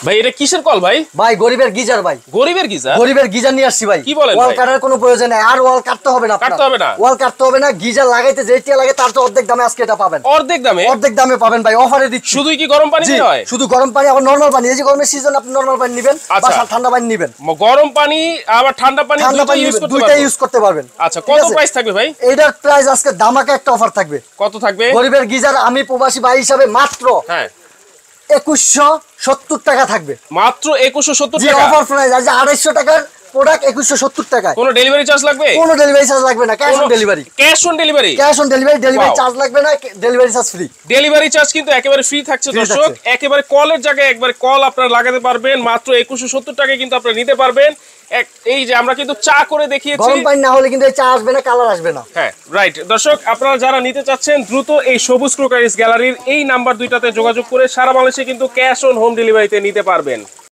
ভাই এটা কিসের কল ভাই? ভাই গরিবের গিজার ভাই। গরিবের গিজার? গরিবের গিজার নিয়ে আসছি ভাই। কি বলেন ওয়াল ভাই? কাটার কোনো প্রয়োজন নাই, আর ওয়াল কাটতে হবে না। কাটতে হবে না? ওয়াল কাটতে হবে না, গিজার লাগাইতে যেটা লাগে তার তো অর্ধেক দামে আজকে এটা পাবেন। অর্ধেক দামে? অর্ধেক দামে পাবেন ভাই, অফারে দিচ্ছি। শুধুই কি গরম পানি দিতে হয়? শুধু গরম পানি, আবার নরমাল পানি। এই যে গরমের সিজন, আপনি নরমাল পানি নেবেন বা ঠান্ডা পানি নেবেন। গরম পানি আবার ঠান্ডা পানি দুইটা ইউজ করতে পারবেন। আচ্ছা, কত প্রাইস থাকবে ভাই? এটার প্রাইস আজকে ধামাকা একটা অফার থাকবে। কত থাকবে? গরিবের গিজার আমি প্রবাসী ভাই হিসাবে মাত্র 2170 টাকা থাকবে। মাত্র 2170 টাকা? জি, অফার প্রাইস। আর যে 250 টাকার প্রোডাক্ট 2170 টাকা। কোনো ডেলিভারি চার্জ লাগবে? কোনো ডেলিভারি চার্জ লাগবে না, cash on delivery. Cash on delivery? Cash on delivery, delivery charge লাগবে না, delivery charge free. Delivery charge কিন্তু একেবারে ফ্রি থাকছে দর্শক। একেবারে কলের জায়গায় একবারে কল আপনারা লাগাতে পারবেন। মাত্র 2170 টাকায় কিন্তু আপনারা নিতে পারবেন। এই যে আমরা কিন্তু চা করে দেখিয়েছি, গরম পানি না হলে কিন্তু এই চা আসবে না, কালার আসবে না। হ্যাঁ রাইট। দর্শক আপনারা যারা নিতে চাচ্ছেন দ্রুত এই সবুজ ক্রোকারিস গ্যালারির এই নাম্বার দুইটাতে যোগাযোগ করে সারা বাংলাদেশে কিন্তু ক্যাশ অন হোম ডেলিভারিতে নিতে পারবেন।